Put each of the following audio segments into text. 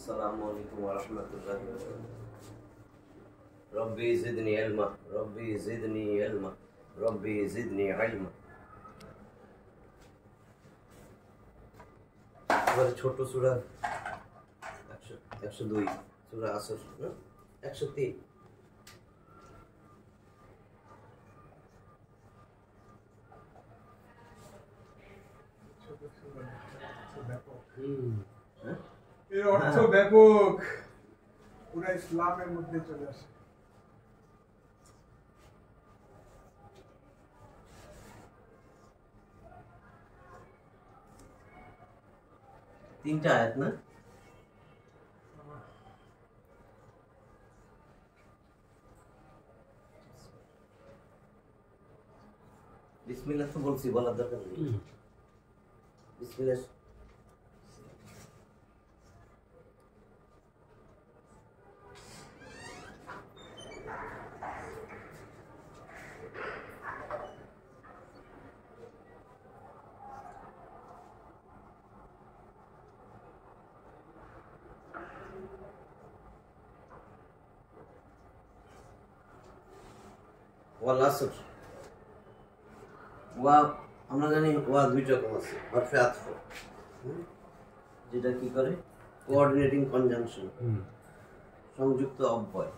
السلام عليكم ورحمة الله وبركاته. ربي زدني علما، ربي زدني علما، ربي زدني علما. এবারে ছোট সূরা 102 সূরা আসর, 103 এর অর্থ ব্যাপক, পুরো ইসলামের মধ্যে চলে আসে। তিনটা আয়াত না? বিসমিল্লাহ তো বলছি, বলার দরকার নেই। বিসমিল্লাহ। ওয়াল আসর, ওয়া আমরা জানি ওয়া দুই রকম আছে, হরফে আতফ, যেটা কি করে কোঅর্ডিনেটিং কনজাংশন, সংযুক্ত অব্যয়।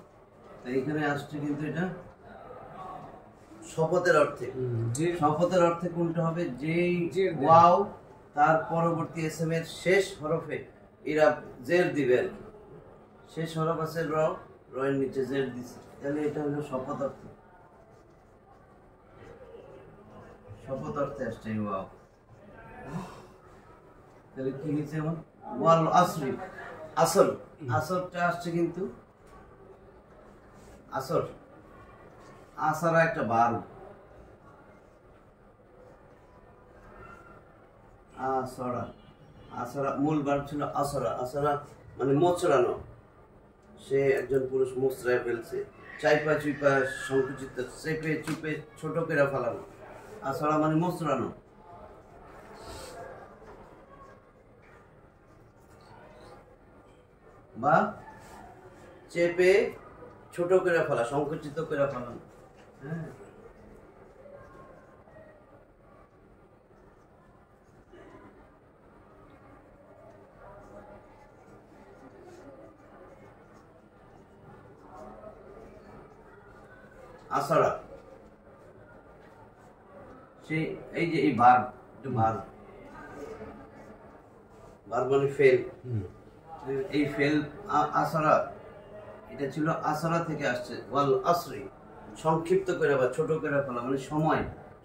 তো এখানে আসছে কিন্তু এটা শপথের অর্থে। শপথের অর্থে কোনটা হবে? যেই ওয়াও তার পরবর্তী এসএম এর শেষ হরফে এরা জের দিবে আর কি। শেষ হরফ আছে র, র এর নিচে জের দিছে, তাহলে এটা হলো শপথ অর্থে। শপথ অর্থে আসছে এই ওয়াও। তাহলে কি হয়েছে এমন? ওয়াল আসরি, আসর, আসরটা আসছে কিন্তু আসর, আসরা একটা ভার্ব, আসরা, আসরা মূল ভার্ব ছিল আসরা। আসরা মানে মোচড়ানো, সে একজন পুরুষ মোচড়ায় ফেলছে, চাইপা চুইপা সংকুচিত, চেপে চুপে ছোট করে ফেলানো। আসরা মানে মোচড়ানো। বা চেপে ছোট করে ফেলা, সংকুচিত করে ফেলানো। হ্যাঁ, আসরা সেই এই যে এই ভার্ব, ভার্ব, ভার্ব মানে ফেল। এই ফেল আসরা, এটা ছিল আসরা থেকে আসছে। ওয়াল আসরি সংক্ষিপ্ত করে বা ছোট করে ফেলা, মানে সময়,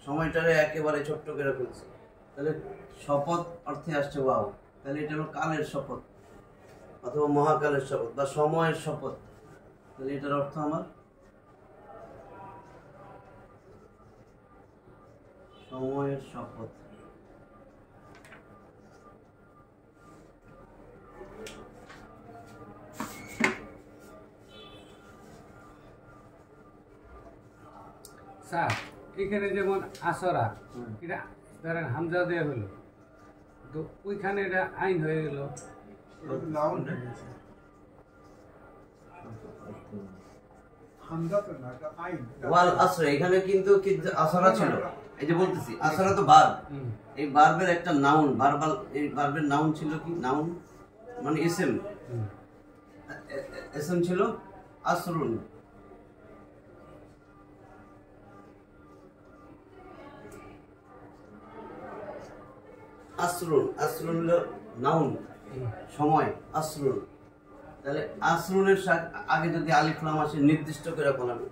সময়টারে একেবারে ছোট্ট করে ফেলছে। তাহলে শপথ অর্থে আসছে ওয়াও, তাহলে এটা হলো কালের শপথ অথবা মহাকালের শপথ বা সময়ের শপথ। তাহলে এটার অর্থ আমার সময়ের শপথ। স্যার এখানে যেমন আসরা, এটা ধরেন হামজা দেয়া হলো, তো ওইখানে এটা আইন হয়ে গেল। লাউন হয়ে গেছে। হামজা তো না, এটা আইন। ওয়াল আসর, এখানে কিন্তু আসরা ছিল। এই যে বলতেছি আসরা তো ভার্ব, এই ভার্বের একটা নাউন, ভার্বাল, এই ভার্বের নাউন ছিল কি? নাউন মানে এসএম, এসএম ছিল আসরুন। আসরুন, আসরুন হলো নাউন, সময়, আসরুন। তাহলে আসরুনের আগে যদি আলিফ লাম আসে, নির্দিষ্ট করে বলানো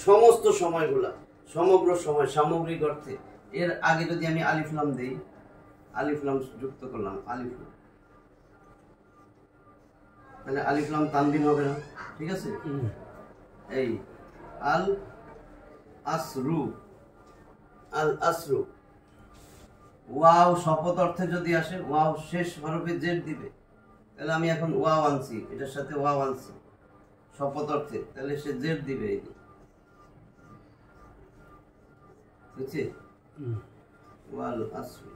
সমস্ত সময়গুলা, সমগ্র সময়, সামগ্রিক অর্থে, এর আগে যদি আমি আলিফ লাম দেই, আলিফ লাম যুক্ত করলাম, আলিফ লাম, তাহলে আলিফ লাম তানবিন হবে না? ঠিক আছে, এই আল আসরু, আল আসরু। ওয়াও শপথ অর্থে যদি আসে, ওয়াও শেষ হরফে জের দিবে, তাহলে আমি এখন ওয়াও আনছি, এটার সাথে ওয়াও আনছি শপথ অর্থে, তাহলে সে জের দিবে। এই বুঝছি? ওয়াল আসরু,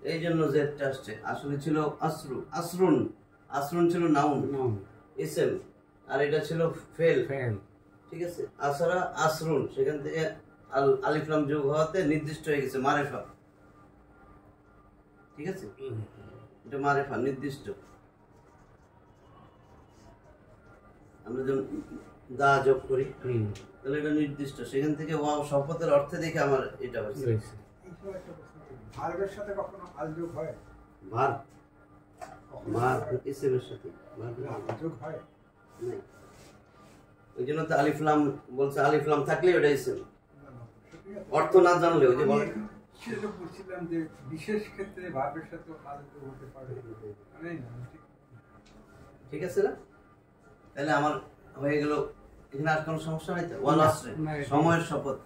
এই জন্য জেডটা আসছে। আসলে ছিল আসরু, আসরুন, আসরুন ছিল নাউন নাউন ইসেম, আর এটা ছিল ফেল। ফেল ঠিক আছে, আসরা আসরুন, সেখান থেকে আলিফ লাম যোগ হওয়াতে নির্দিষ্ট হয়ে গেছে মারেফা। ঠিক আছে, এটা মারেফা নির্দিষ্ট। আমরা যখন দা যোগ করি তাহলে এটা নির্দিষ্ট, সেখান থেকে ওয়াও শপথের অর্থে দেখে আমার এটা হয়েছে। রয়েছে। এই সময় একটা প্রশ্ন করি, ভার্বের সাথে কখনো আল যোগ হয়? ভার কখনো ভার ইসেমের সাথে ভার আল যোগ হয়? নাই, ওই জন্য তো আলিফ লাম বলছে, আলিফ লাম থাকলে ওটা ইসেম, না, না, ঠিক আছে। অর্থ না জানলে ওই যে বলে। আমি সেটা বলছিলাম যে বিশেষ ক্ষেত্রে ভার্বের সাথে আল যোগ হতে পারে, মানে না, ঠিক ঠিক আছে না? তাহলে আমার হয়ে গেল, এখানে আর কোনো সমস্যা নাই তো? ওয়াল আসরে, নাই। সময়ের শপথ।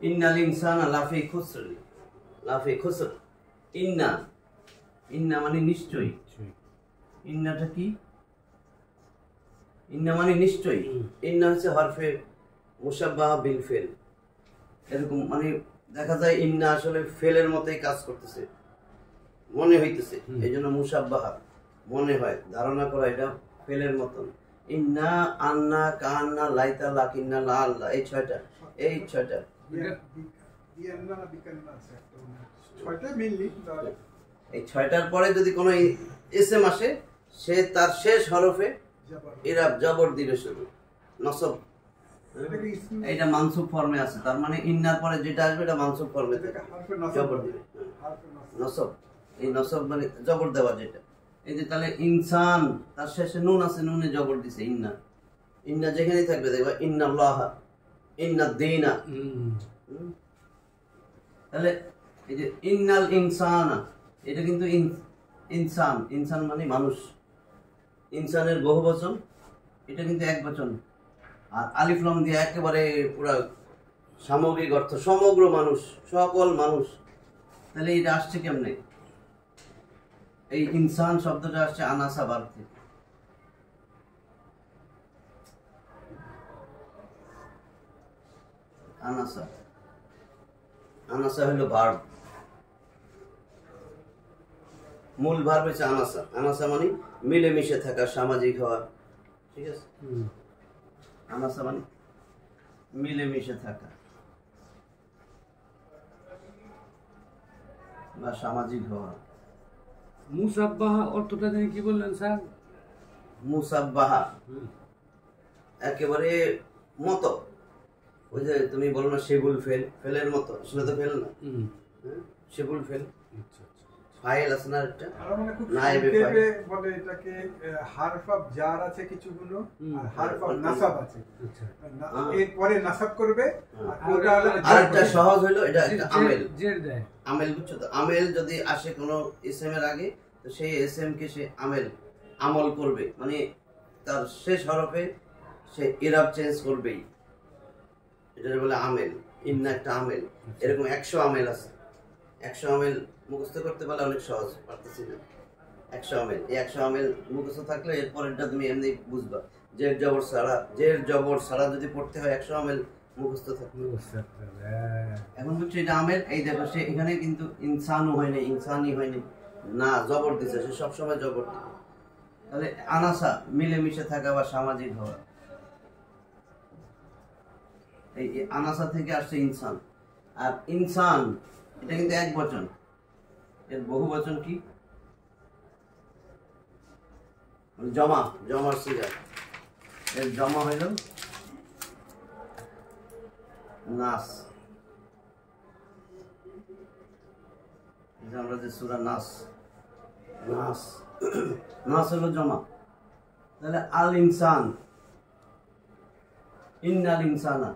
ইন্নাল ইনসানা লাফি খুসর, লাফি খুসর। ইন্না, ইন্না মানে নিশ্চয়ই। ইন্নাটা কি? ইন্না মানে নিশ্চয়ই। ইন্না হচ্ছে হরফে মুশাব্বাহ বিল ফেল, এরকম মানে দেখা যায় ইন্না আসলে ফেলের মতোই কাজ করতেছে, মনে হইতেছে, এই জন্য মুশাব্বাহ মনে হয়, ধারণা করা এটা ফেলের মতন। ইন্না, আন্না, কান্না, লাইতা, লাকিন্না, লা আল্লাহ, এই ছয়টা। বিয়ান্না না বিকান্না আছে একটা, ছয়টা মেইনলি। এই ছয়টার পরে যদি কোনো এসএম আসে, সে তার শেষ হরফে ইরাব জবর দিবে শুধু, নসব। এটা মানসুব ফর্মে আছে, তার মানে ইন্নার পরে যেটা আসবে এটা মানসুব ফর্মে জবর দিবে, নসব। এই নসব মানে জবর দেওয়া যেটা। এই যে তাহলে ইনসান, তার শেষে নুন আছে, নুনে জবর দিছে ইন্না। ইন্না যেখানেই থাকবে দেখবা ইন্নাল্লাহ, ইন্না দিনা। তাহলে এই যে ইন্নাল ইনসানা, এটা কিন্তু ইনসান, ইনসান মানে মানুষ, ইনসানের বহুবচন, এটা কিন্তু একবচন। আর আলিফ লাম দিয়ে একেবারে পুরা সামগ্রিক অর্থ, সমগ্র মানুষ, সকল মানুষ। তাহলে এটা আসছে কেমনে? এই ইনসান শব্দটা আসছে আনাসা ভার্ব থেকে। আনাসা, আনাসা হলো ভার্ব, মূল ভার্ব হচ্ছে আনাসা। আনাসা মানে মিলেমিশে থাকা, সামাজিক হওয়া। ঠিক আছে, আনাসা মানে মিলেমিশে থাকা বা সামাজিক হওয়া। মুসাব্বাহা অর্থটা জানি কি বললেন স্যার? মুসাব্বাহা একেবারে মতো, ওই যে তুমি বলো না শেবুল ফেল, ফেলের মতো, আসলে তো ফেল না, শেবুল ফেল। ফাইল আছে না একটা, নায়েবে ফাইল বলে এটাকে। হারফ অফ জার আছে কিছুগুলো, আর হারফ অফ নাসাব আছে। এর পরে নাসাব করবে, আর ওটা হলো আরেকটা সহজ হলো এটা একটা আমেল। জের দেয়, আমেল, বুঝছো তো? আমেল যদি আসে কোনো এসএম এর আগে, তো সেই এসএম কে সে আমেল, আমল করবে, মানে তার শেষ হরফে সে ইরাব চেঞ্জ করবেই, এটা বলে আমেল। ইন্না একটা আমেল, এরকম 100 আমেল আছে। 100 আমেল মুখস্থ করতে পারলে অনেক সহজ, পারতেছি না। 100 আমেল, এই 100 আমেল মুখস্থ থাকলে এরপরেরটা তুমি এমনি বুঝবা। জের জবর ছাড়া, জের জবর ছাড়া যদি পড়তে হয় 100 আমেল মুখস্থ থাকবে। এখন বুঝছো এটা আমেল। এই দেখো সে এখানে কিন্তু ইনসানও হয়নি, ইনসানই হয়নি, না জবর দিছে, সে সবসময় জবর দিবে। তাহলে আনাসা মিলেমিশে থাকা বা সামাজিক হওয়া, এই আনাসা থেকে আসছে ইনসান। আর ইনসান এটা কিন্তু এক বচন, এর বহু বচন কি? জমা, জমার সিগা। এর জমা হইল নাস। আমরা যে সূরা নাস নাস নাস হলো জমা, তাহলে আল ইনসান, ইন্নাল ইনসানা,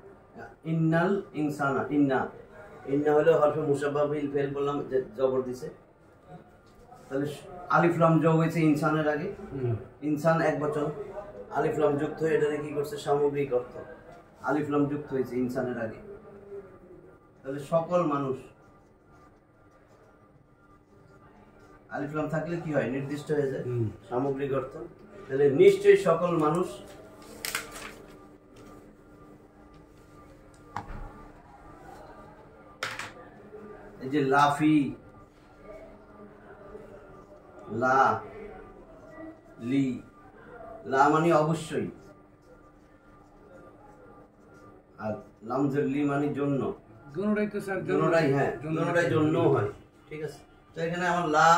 ইন্নাল ইনসানা, ইন্না, ইন্না হলো হরফে মুসাব্বাহ বিল ফেল, বললাম যে জবর দিছে, তাহলে আলিফ লাম যোগ হয়েছে ইনসানের আগে, ইনসান এক বচন, আলিফ লাম যুক্ত হয়ে এটাকে কি করছে সামগ্রিক অর্থ, আলিফ লাম যুক্ত হয়েছে ইনসানের আগে, তাহলে সকল মানুষ, আলিফ লাম থাকলে কি হয় নির্দিষ্ট হয়ে যায় সামগ্রিক অর্থ, তাহলে নিশ্চয়ই সকল মানুষ এই যে লাফি, লা, লি, লা মানে অবশ্যই, আর লামজের লি মানে জন্য, দুটোই তো স্যার দুটোটাই, হ্যাঁ দুটোটাই জন্য হয়, ঠিক আছে। তো এখানে আমার লা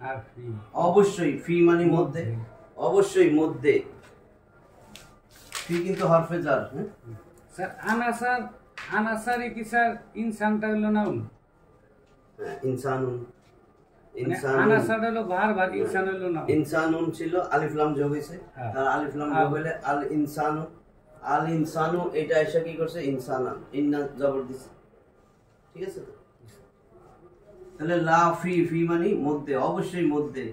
আর ফি, অবশ্যই, ফি মানে মধ্যে, অবশ্যই মধ্যে, ফি কিন্তু হরফে জার, হ্যাঁ স্যার আনাসার, আনাসারে কি স্যার ইনসানটা হলো নাউন, ইনসানুন, আনাসার হলো ভার, ইনসান হলো নাউন, ইনসানুন ছিল আলিফ লাম যোগ হয়েছে, হ্যাঁ। তার আলিফ লাম যোগ হইলে আল ইনসানু, আল ইনসানু এটা এসে কি করছে ইনসানা, ইন্না জবর দিছে, ঠিক আছে তো? তাহলে লা ফি, ফি মানে মধ্যে, অবশ্যই মধ্যে,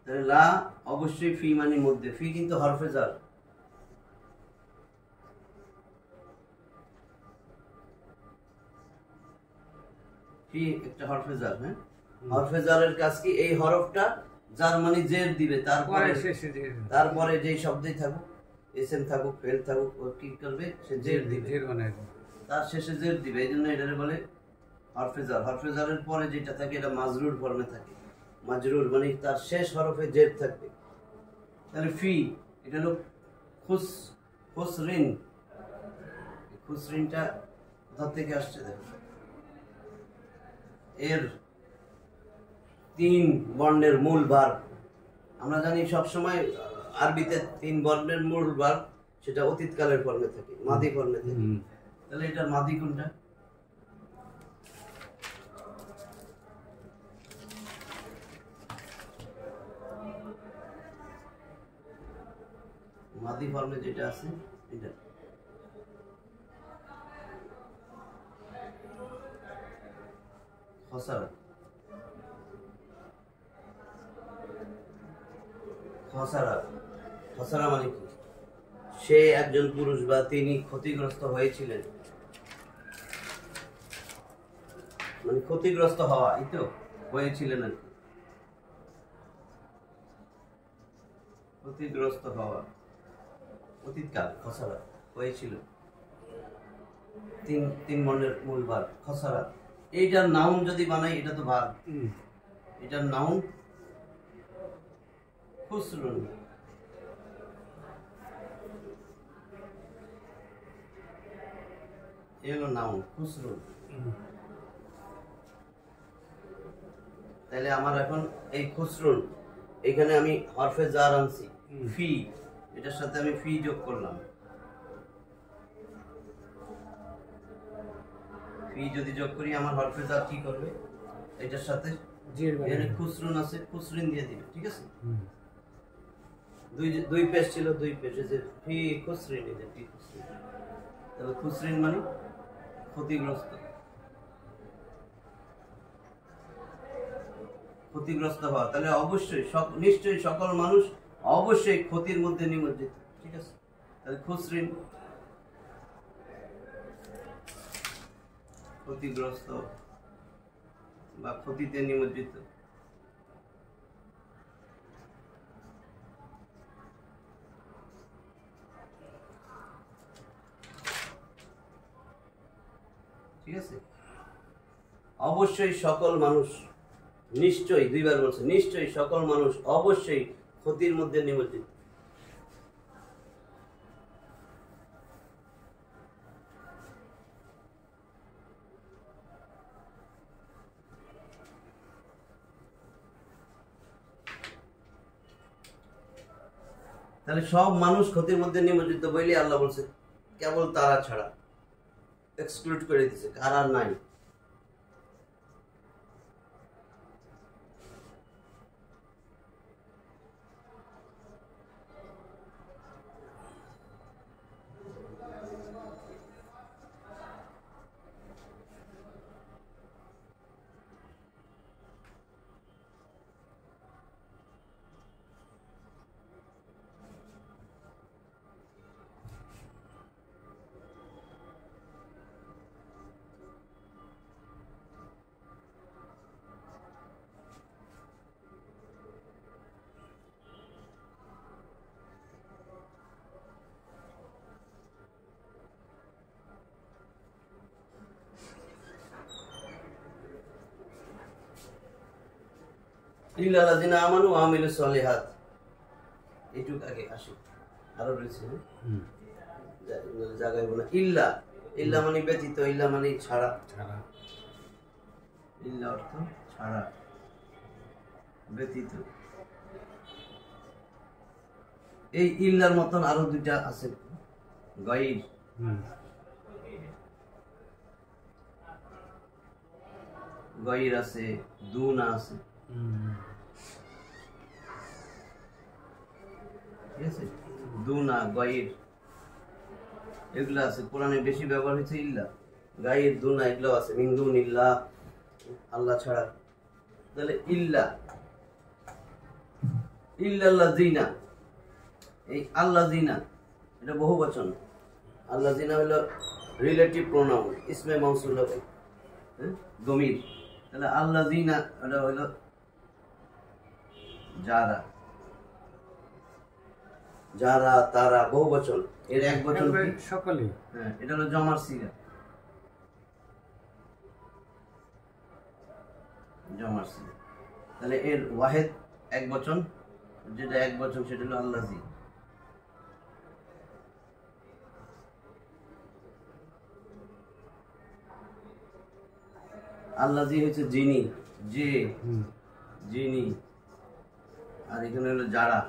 তাহলে লা অবশ্যই, ফি মানে মধ্যে, ফি কিন্তু হরফে জার, ফি একটা হরফে জার, হ্যাঁ হরফে জারের কাজ কি এই হরফটা জার মানে জের দিবে, তারপরে পরে শেষে যে তারপরে যেই শব্দই থাকুক, এসএম থাকুক ফেল থাকুক, ও কি করবে সে জের দিবে, জের বানায়, তার শেষে জের দিবে, এই জন্য এটারে বলে হরফে জার। হরফে জারের পরে যেটা থাকে এটা মাজরুর ফর্মে থাকে, মাজরুর মানে তার শেষ হরফে জের থাকবে। তাহলে ফি এটা হলো খুসরিন, খুসরিনটা কোথা থেকে আসছে দেখো, এর 3 বর্ণের মূল ভার, আমরা জানি সবসময় আরবিতে 3 বর্ণের মূল ভার সেটা অতীতকালের ফর্মে থাকে, মাদি ফর্মে থাকে, তাহলে এটার মাদি কোনটা, মাদি ফর্মে যেটা আছে এটা খসারা, খসারা, খসারা মানে কি, সে একজন পুরুষ বা তিনি ক্ষতিগ্রস্ত হয়েছিলেন, মানে ক্ষতিগ্রস্ত হওয়া, এই তো হয়েছিলেন আর কি, ক্ষতিগ্রস্ত হওয়া অতীতকাল, খসারা হয়েছিল, 3 বর্ণের মূল ভার খসারা, এইটার নাউন যদি বানাই এটা তো ভার, এটার নাউন খুসরুন, এলো নাউন খুসরুন। তাহলে আমার এখন এই খুসরুন, এখানে আমি হরফে জার আনছি ফি, এটার সাথে আমি ফি যোগ করলাম, ফি যদি যোগ করি আমার হরফে জার কি করবে, এটার সাথে এখানে খুসরুন আছে, খুসরিন দিয়ে দিবে, ঠিক আছে, দুই পেশ ছিল, দুই পেশে যে ফি খুসরিন, এই যে ফি খুসরিন, তাহলে খুসরিন মানে ক্ষতিগ্রস্ত, ক্ষতিগ্রস্ত হওয়া, তাহলে অবশ্যই নিশ্চয়ই সকল মানুষ অবশ্যই ক্ষতির মধ্যে নিমজ্জিত, ঠিক আছে, তাহলে খুসরিন ক্ষতিগ্রস্ত বা ক্ষতিতে নিমজ্জিত, ঠিক আছে। অবশ্যই সকল মানুষ, নিশ্চয়ই, দুইবার বলছে নিশ্চয়ই সকল মানুষ অবশ্যই ক্ষতির মধ্যে নিমজ্জিত, তাহলে সব মানুষ ক্ষতির মধ্যে নিমজ্জিত বইলে আল্লাহ বলছে কেবল তারা ছাড়া, এক্সক্লুড করে দিছে, কার আর নাই। ইল্লাল্লাযিনা আমানু ওয়া আমিলুস সলিহাত, এইটুক আগে আসে, আরো রয়েছে জায়গায় বলে ইল্লা, ইল্লা মানে ব্যতীত, ইল্লা মানে ছাড়া, ছাড়া, ইল্লা অর্থ ছাড়া, ব্যতীত। এই ইল্লার মতন আরো দুইটা আছে, গায়র, গায়র আছে, দুনা আছে, ঠিক আছে, দুনা গায়র এগুলো আছে। কোরআনে বেশি ব্যবহার হয়েছে ইল্লা, গায়র দুনা এগুলো আছে, মিন দুনিল্লাহ, আল্লাহ ছাড়া। তাহলে ইল্লা, ইল্লাল্লাযিনা, এই আল্লাযিনা এটা বহুবচন। আল্লাযিনা হলো রিলেটিভ প্রোনাউন, ইসমে মাউসুল হবে, দমির। তাহলে আল্লাযিনা এটা হলো যারা, যারা তারা বহুবচন, এর এক বচন সকলে। হ্যাঁ, এটা হলো জমার সিগা, জমার সিগা। তাহলে এর ওয়াহেদ এক বচন, যেটা এক বচন সেটা হলো আল্লাযী। আল্লাযী হচ্ছে যিনি, যে, যিনি, আর এখানে হলো যারা।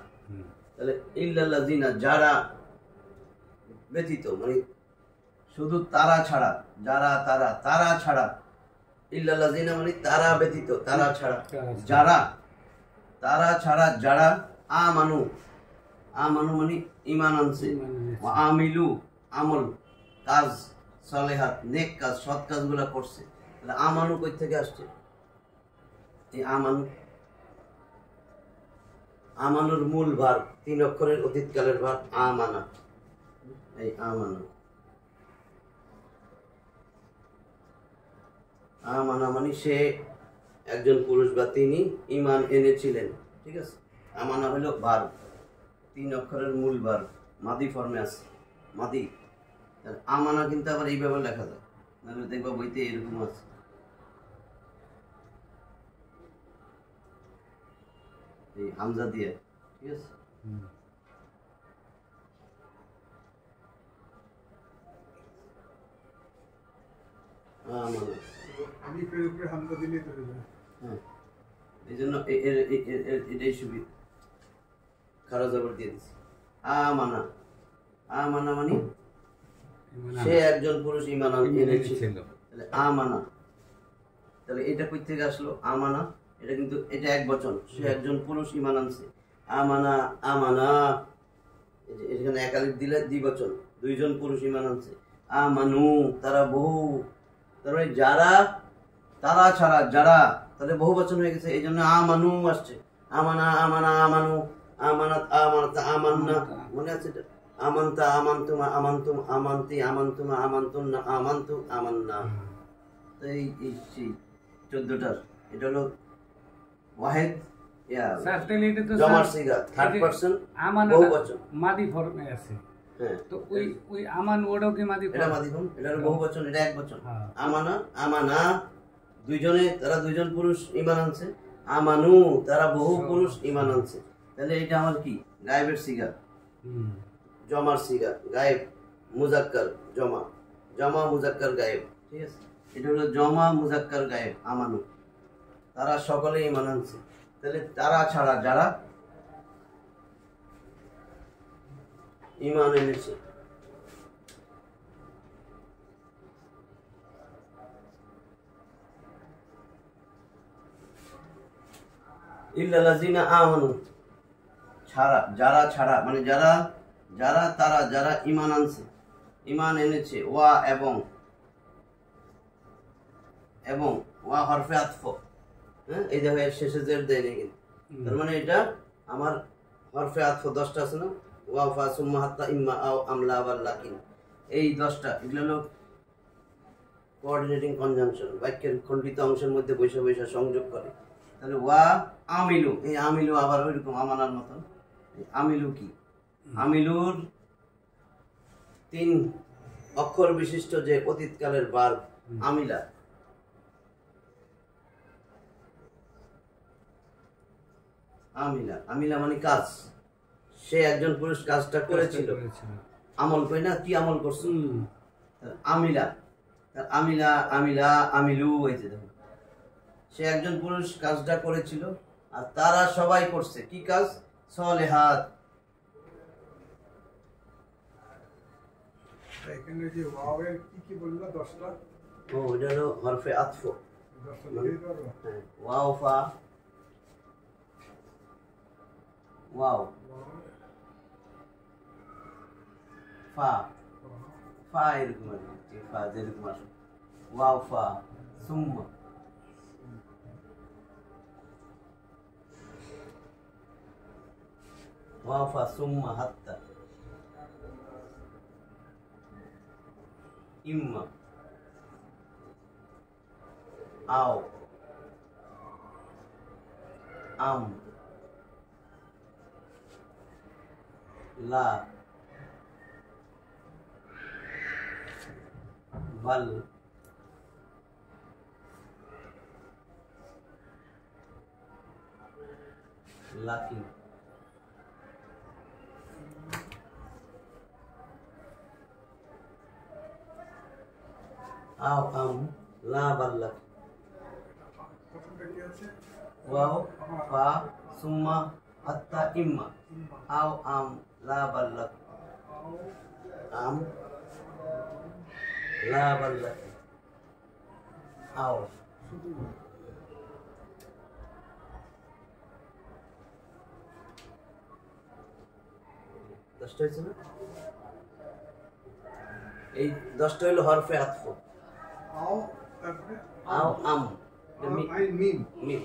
তাহলে ইল্লাল্লাযিনা যারা ব্যতীত, মানে শুধু তারা ছাড়া, যারা তারা, তারা ছাড়া, ইল্লাল্লাযিনা মানে তারা ব্যতীত, তারা ছাড়া, যারা, তারা ছাড়া যারা, আমানু, আমানু মানে ঈমান আনছে, ওয়া আমিলু আমল, কাজ, সালেহাত নেক কাজ, সৎ কাজগুলো করছে। তাহলে আমানু কই থেকে আসছে? এই আমানু, আমানুর মূল ভার, 3 অক্ষরের অতীতকালের ভার আমানা, এই আমানা। আমানা মানে সে একজন পুরুষ বা তিনি ঈমান এনেছিলেন, ঠিক আছে। আমানা হলো ভার, 3 অক্ষরের মূল ভার, মাদি ফর্মে আছে, মাদি। আমানা কিন্তু আবার এইভাবে লেখা যায়, মানে দেখবা বইতে এরকম আছে। এই হামজা দিয়ে, ঠিক আছে। আলিফের উপরে হামজা দিলে তো হয়ে যায়। হ্যাঁ, এই জন্য এটাই সুবিধা, খারা জবর দিয়ে দিচ্ছি। আমানা, আমানা মানে সে একজন পুরুষ ঈমান এনেছিল। তাহলে আমানা, তাহলে এটা কই থেকে আসলো? আমানা, এটা কিন্তু এটা এক বচন, সে একজন পুরুষ ঈমান আনছে। আমানা, আমানা, এখানে একালিফ দিলে দ্বিবচন, 2 জন পুরুষ ঈমান আনছে। আমানু তারা বহু, তার মানে যারা, তারা ছাড়া যারা, তাহলে বহু বচন হয়ে গেছে, এই জন্য আমানু আসছে। আমানা, আমানা, আমানু, আমানাত, আমানাত, আমান্না, মনে আছে এটা? আমান্তা, আমান্তুমা, আমান্তুম, আমান্তি, আমান্তুমা, আমান্তুন্না, আমান্তু, আমান্না। এই 14টার এটা হলো ওয়াহিদ, জমার সিগা, থার্ড পারসন বহুবচন, মাদি ফর্মে আছে। হ্যাঁ, তো ওই আমান ওটাও কি মাদি ফর্ম? এটা মাদি ফর্ম, এটা হলো বহুবচন, এটা এক বচন। আমানা, আমানা, 2 জনে, তারা 2 জন পুরুষ ঈমান আনছে। আমানু তারা বহু পুরুষ ঈমান আনছে। তাহলে এটা আমার কি? গায়েবের সিগা, জমার সিগা, গায়েব মুজাক্কার, জমা, জমা মুজাক্কার গায়েব, ঠিক আছে। এটা হলো জমা মুজাক্কার গায়েব, আমানু তারা সকলে ঈমান আনছে। তাহলে তারা ছাড়া যারা, ঈমান এনেছে। ইল্লাল্লাযিনা আমানু ছাড়া, যারা মানে যারা ঈমান আনছে, ঈমান এনেছে। ওয়া এবং ওয়া হরফে আতফ, হ্যাঁ এই দেখো এর শেষে জের দেয় নাকি, তার মানে এটা আমার হরফে আতফ 10টা আছে না, ওয়া ফা সুম্মা হাত্তা ইম্মা আও আমলা ওয়াল লাকিন, এই 10টা এগুলো হলো কোঅর্ডিনেটিং কনজাংশন, বাক্যের খণ্ডিত অংশের মধ্যে বৈশা সংযোগ করে। তাহলে ওয়া আমিলু, এই আমিলু আবার ওইরকম আমানার মতন। আমিলু কি? আমিলুর 3 অক্ষর বিশিষ্ট যে অতীতকালের ভার্ব আমিলা, আমিলা মানে কাজ। সে একজন পুরুষ কাজটা করেছিল, আমল কই না, কি আমল করছে? আমিলা, আমিলু, এই যে দেখো সে একজন পুরুষ কাজটা করেছিল আর তারা সবাই করছে কি কাজ? সলেহাত। এখানে যে ওয়াওয়ের কি বললা 10টা? ও এটা হলো হরফে আতফ। 10টা লিখে দাও। হ্যাঁ, ওয়াও ফা, ওয়াও ফা এরকম আর কি, ফা যেরকম আসে, ওয়াও ফা সুম্মা, ওয়াও ফা সুম্মা হাত্তা ইম্মা আও আম লা বাল লাকিন। আও আম লা বাল লাকিন। প্রথমটা কি আছে? ওয়াও ফা সুম্মা হাত্তা ইম্মা আও আম লা বাল লাকিন। আম লা বাল লাকিন। আও দশটা হয়েছে না? এই 10টা হলো হরফে আতফ। আও তারপরে আও আম আই মিম মিম।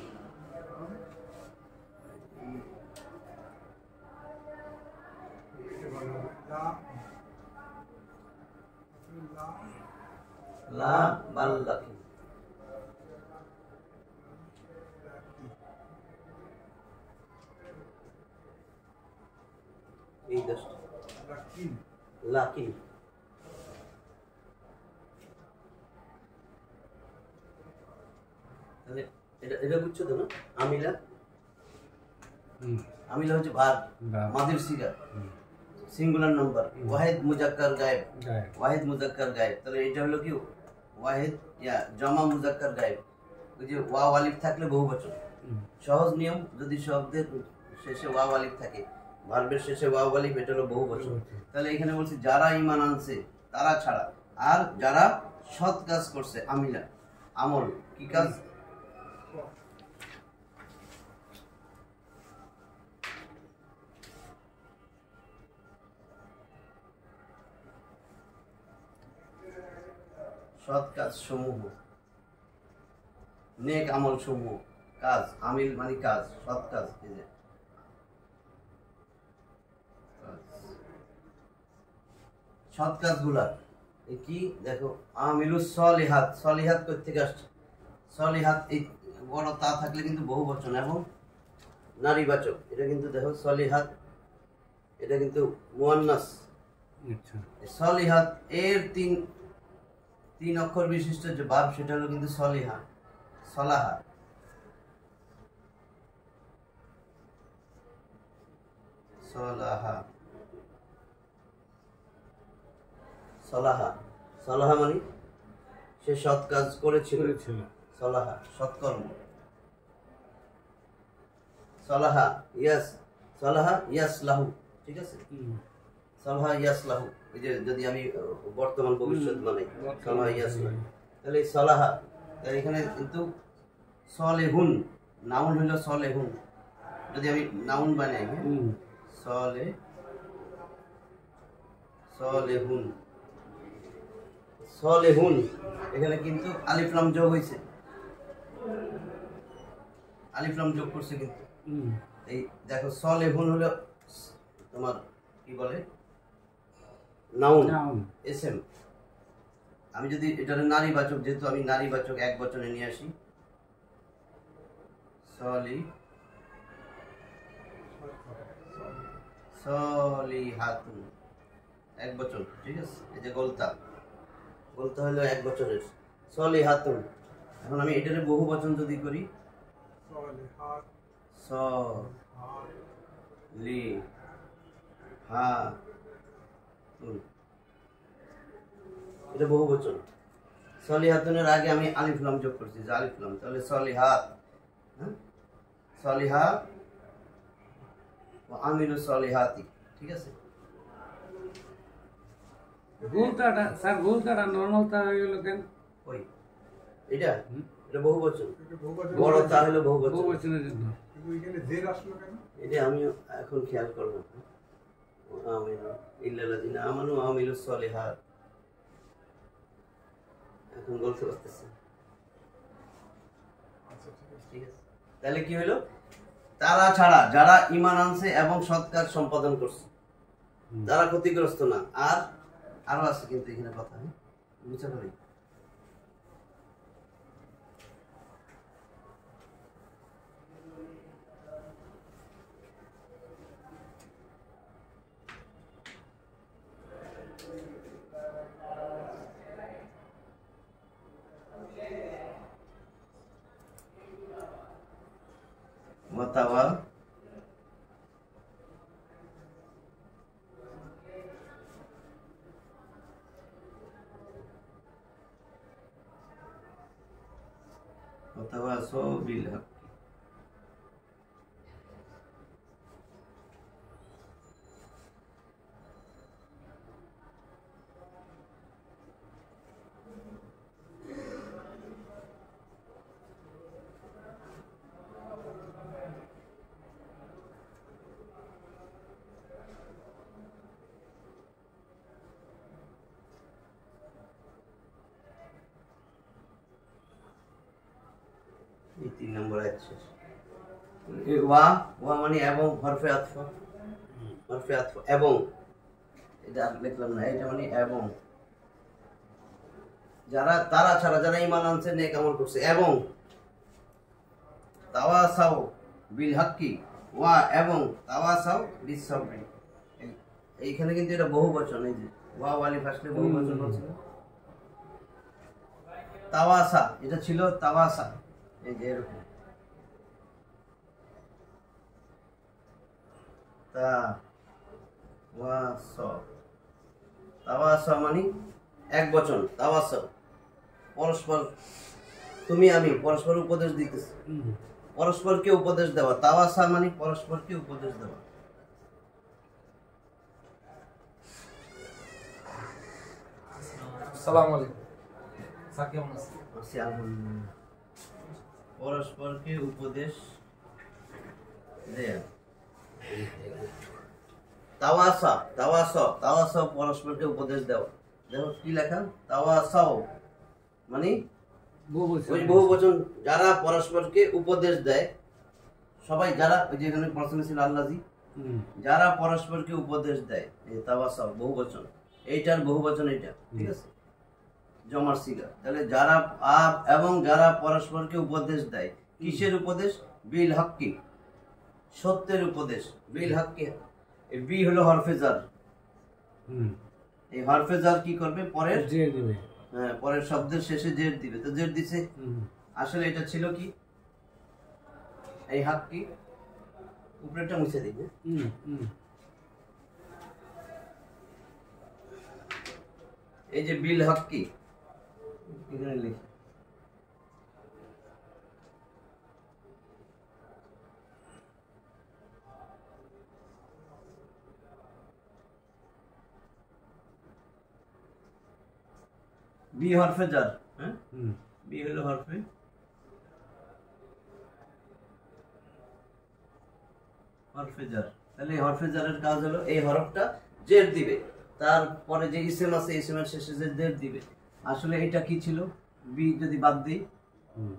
লা বাল লাকিন। এই 10টা লাকিন। তাহলে এটা বুঝছো তো না? আমিলা হচ্ছে ভার্ব, মাদির সিগা, সিঙ্গুলার নাম্বার, ওয়াহিদ মুজাক্কার গায়েব, তাহলে এটা হলো কি ওয়াহিদ জমা মুজাক্কার গায়েব। ওই যে ওয়াও আলিফ থাকলে বহুবচন। সহজ নিয়ম, যদি শব্দের শেষে ওয়াও আলিফ থাকে, ভার্বের শেষে ওয়াও আলিফ, এটা হলো বহুবচন। তাহলে এখানে বলছি যারা ঈমান আনছে তারা ছাড়া, আর যারা সৎ কাজ করছে, আমিলা আমল, কি কাজ? সৎ কাজ সমূহ, নেক আমল সমূহ, কাজ, আমিল মানে কাজ, সৎ কাজ। এই যে সৎ কাজগুলা কি দেখো, আমিলুস সলিহাত, সলিহাত কই থেকে আসছে? সলিহাত এই বড় তা থাকলে কিন্তু বহুবচন এবং নারীবাচক। এটা কিন্তু দেখো সলিহাত, এটা কিন্তু মুয়ান্নাস। সলিহাত এর তিন অক্ষর বিশিষ্ট যে ভার্ব, সেটা হলো কিন্তু সলিহা, সলাহা। সলাহা মানে সে সৎ কাজ করেছিল, সলাহা সৎকর্ম। সলাহা ইয়াসলাহু, ঠিক আছে। সালাহা ইয়াসলাহু, এই যে যদি আমি বর্তমান ভবিষ্যৎ বানাই সালাহা ইয়াসলাহু, তাহলে এই সালাহা, তাহলে এখানে কিন্তু সলেহুন নাউন হলো সলেহুন, যদি আমি নাউন বানাই সলেহুন সলেহুন, এখানে কিন্তু আলিফ লাম যোগ হয়েছে, আলিফ লাম যোগ করছে কিন্তু। এই দেখো সলেহুন হলো তোমার কি বলে নাউন এসএম। আমি যদি এটা নারীবাচক, যেহেতু আমি নারীবাচক এক বচনে নিয়ে আসি, সলিহাতুন এক বচন, ঠিক আছে। এই যে গোলতা হলো এক বচনের সলিহাতুন। এখন আমি এটারে বহু বচন যদি করি সলিহাতুন, এটা বহু বচন। সলিহাতুনের আগে আমি আলিফ লাম যোগ করছি, যে আলিফ লাম, তাহলে সলিহাত, হ্যাঁ সলিহা ও আমিলু সলিহাতি, ঠিক আছে। গোলতাটা স্যার, গোলতাটা নরমালতা হয়ে গেল কেন? ওই এটা বহু বচন, এটা বহুবচন, বড় তা হলো বহু বচন, বহুবচনের জন্য। কিন্তু এখানে জের আসলো কেন? এটা আমি এখন খেয়াল করবো। আমিনু ইল্লাল্লাযিনা আমানু ওয়া আমিলুস সলিহাত, এখন বলতে পারতেছি, আচ্ছা ঠিক আছে। ঠিক আছে। তাহলে কি হলো, তারা ছাড়া যারা ঈমান আনছে এবং সৎ কাজ সম্পাদন করছে তারা ক্ষতিগ্রস্ত না। আর আরো আছে কিন্তু এখানে কথা, বুঝতে পারি। ওয়াতাওয়া ওয়াতাওয়াসো বিল হক, এই 3 নম্বর আয়াত শেষ। ওয়া মানে এবং, হরফে আতফ, এবং, এটা লিখলাম না, এটা মানে এবং, যারা তারা ছাড়া যারা ঈমান আনছে নেক আমল করছে, এবং তাওয়াসাও বিল হাক্কি, ওয়া এবং তাওয়াসাও বিস সাবরি। এইখানে কিন্তু এটা বহু বচন, এই যে ওয়া আলিফ আসলে বহু বচন বলছিল। তাওয়াসা, এটা ছিল তাওয়াসা, এই যে এরকম তাওয়াসা মানে এক বচন, তাওয়াসা পরস্পর, তুমি আমি পরস্পর উপদেশ দিতেছি, পরস্পরকে উপদেশ দেওয়া। তাওয়াসা মানে পরস্পরকে উপদেশ দেওয়া। আসসালামু আলাইকুম স্যার, কেমন আছেন? পরস্পরকে উপদেশ দেয়া। তাওয়াসা পরস্পরকে উপদেশ দেওয়া। দেখো কি লেখা, তাওয়াসাও মানে ওই বহু বচন, যারা পরস্পরকে উপদেশ দেয়। সবাই যারা, ওই যেখানে প্রথমে ছিল আল্লাজি, যারা পরস্পরকে উপদেশ দেয়, এই তাওয়াসাও বহু বচন, এইটার বহু বচন এইটা, ঠিক আছে, জমার সিগা। তাহলে যারা এবং যারা পরস্পরকে উপদেশ দেয়, কিসের উপদেশ? বিল হক্কি, সত্যের উপদেশ। বিল হক্কি, এই বি হলো হরফেজার, এই হরফেজার কি করবে, পরের জের দিবে, হ্যাঁ পরের শব্দের শেষে জের দিবে। তো জের দিছে, আসলে এটা ছিল কি, এই হক্কি, উপরেরটা মুছে দিবে, এই যে বিল হক্কি এখানে লিখি, বি হরফে জার, হ্যাঁ হুম বি হলো হরফে জার। তাহলে এই হরফে জারের কাজ হলো এই হরফটা জের দিবে, তারপরে যে ইসেম আছে ইসেমের শেষে যে জের দিবে। আসলে এটা কি ছিল, বি যদি বাদ দিই, হুম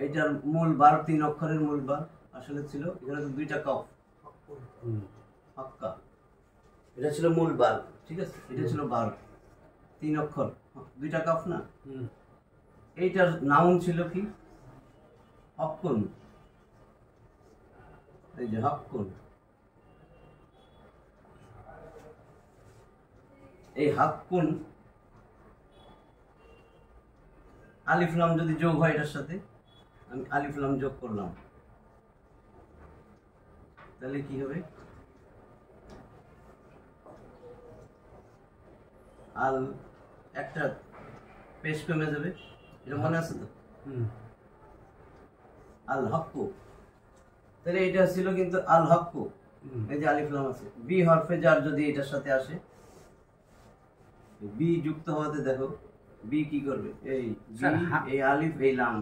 এইটার মূল বার 3 অক্ষরের মূল বার আসলে ছিল এখানে তো 2টা কফ, হুম হাক্কা, এটা ছিল মূল বার, ঠিক আছে, এটা ছিল বার 3 অক্ষর 2টা কফ না। হুম এইটার নাউন ছিল কি, হক্কুন, এই যে হক্কুন। এই হাক্কুন আলিফ লাম যদি যোগ হয় এটার সাথে, আমি আলিফ লাম যোগ করলাম, তাহলে কি হবে, আল একটা পেশ কমে যাবে, এটা মনে আছে তো, হুম আল হক্কু। তাহলে এটা ছিল কিন্তু আল হক্কু, এই যে আলিফ লাম আছে, বি হরফে জার যদি এটার সাথে আসে, বি যুক্ত হওয়াতে দেখো বি কি করবে, এই বি এই আলিফ এই লাম,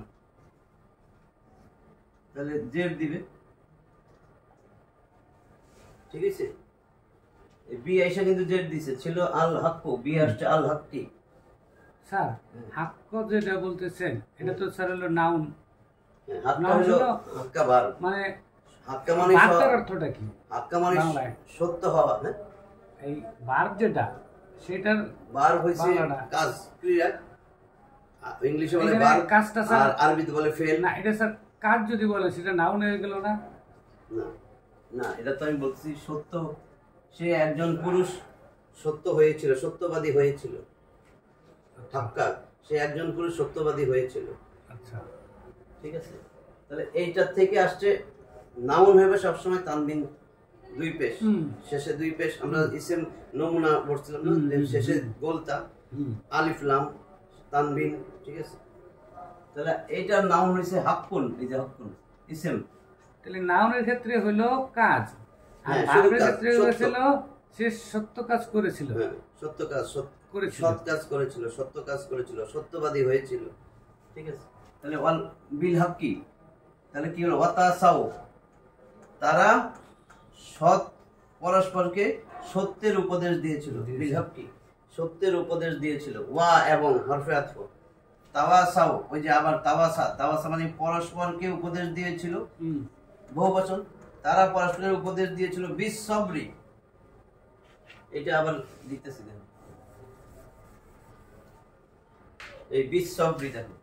তাহলে জের দিবে, ঠিক আছে। এই বি আইসা কিন্তু জের দিছে, ছিল আল হক্কু, বি আসছে আল হক্কি। স্যার হাক্ক যেটা বলতেছেন এটা তো স্যার হলো নাউন, হাক্কা হলো হাক্কা বার, মানে হাক্কা মানে বার্তার অর্থটা কি? হাক্কা মানে বাংলায় সত্য হওয়া, হ্যাঁ এই বার যেটা সেটার বার হইছে বাংলাটা। কাজ, ক্রিয়া, ইংলিশে বলে এখানে বার, কাজটা স্যার আর আরবিতে বলে ফেল। না, এটা স্যার কাজ যদি বলে সেটা নাউন হয়ে গেল না? না না, এটা তো আমি বলছি সত্য, সে একজন পুরুষ সত্য হয়েছিল, সত্যবাদী হয়েছিল, হাক্কা, সে একজন পুরুষ সত্যবাদী হয়েছিল, আচ্ছা ঠিক আছে। তাহলে এইটার থেকে আসছে নাউন হবে সবসময় তানবিন 2 পেশ, শেষে 2 পেশ। আমরা ইসেম নমুনা পড়ছিলাম না, যে শেষে গোলতা আলিফ লাম তানবিন, ঠিক আছে। তাহলে এইটার নাউন হইছে হাক্কুন, এই যে হাক্কুন ইসেম, তাহলে নাউনের ক্ষেত্রে হলো কাজ, আর হ্যাঁ, ভার্বের কাজ, ক্ষেত্রে সত্য। হয়েছিল সে সত্য কাজ করেছিল, হ্যাঁ সত্য কাজ, করেছিল। সৎ কাজ করেছিল, সত্য কাজ করেছিল, সত্যবাদী হয়েছিল, ঠিক আছে। তাহলে ওয়াল বিল হাক্কি, তাহলে কি হলো, ওয়াতাসাও, তারা সৎ পরস্পরকে সত্যের উপদেশ দিয়েছিল, বিল হাক্কি সত্যের উপদেশ দিয়েছিল, ওয়া এবং হরফে আতফ, তাওয়াসাও, ওই যে আবার তাওয়াসা, তাওয়াসা মানে পরস্পরকে উপদেশ দিয়েছিল, বহুবচন, তারা পরস্পরের উপদেশ দিয়েছিল বিস সবরি, এটা আবার দিতেছি দেখো, এই বিস সবরি দেখো,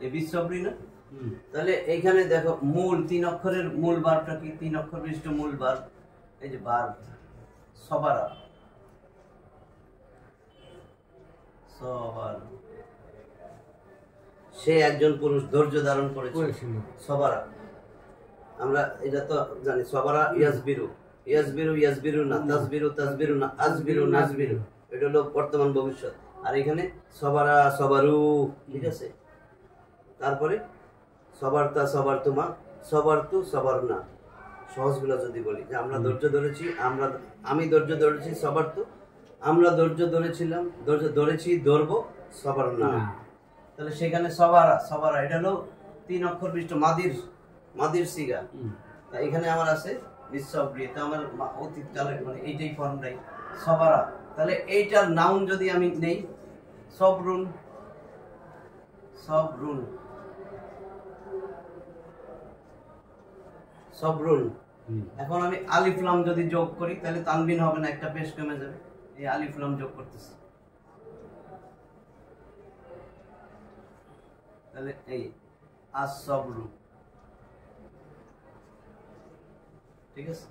এই বিস সবরি না। তাহলে এইখানে দেখো মূল 3 অক্ষরের মূল বারটা কি, 3 অক্ষর বিশিষ্ট মূল বার, এই যে বার সবারা, সবার, সে একজন পুরুষ ধৈর্য ধারণ করেছিল, সবারা, আমরা এটা তো জানি, সবারা ইয়াসবিরু, ইয়াসবিরু ইয়াসবিরু না, তাসবিরু তাসবিরু না, আজবিরু নাজবিরু, এটা হলো বর্তমান ভবিষ্যৎ। আর এখানে সবারা সবারু, ঠিক আছে। তারপরে সবারতা সবারতুমা, সবারতু সবারনা, সহজগুলো যদি বলি যে আমরা ধৈর্য ধরেছি, আমি ধৈর্য ধরেছি, সবারতু আমরা ধৈর্য ধরেছিলাম, ধৈর্য ধরেছি, ধরবো, সবারনা। তাহলে সেখানে সবারা, সবারা এটা হলো 3 অক্ষর বিশিষ্ট মাদির সিগা, এখানে আমার আছে বিশ্বব্রি, এটা আমার অতীতকালের, মানে এইটাই ফর্মটাই সবারা। তাহলে এইটার নাউন যদি আমি নেই, সবরুন, সবরুন, সবরুন। এখন আমি আলিফ লাম যদি যোগ করি তাহলে তানবিন হবে না, একটা পেশ কমে যাবে, এই আলিফ লাম যোগ করতেছি, তাহলে এই আসবরু, ঠিক আছে।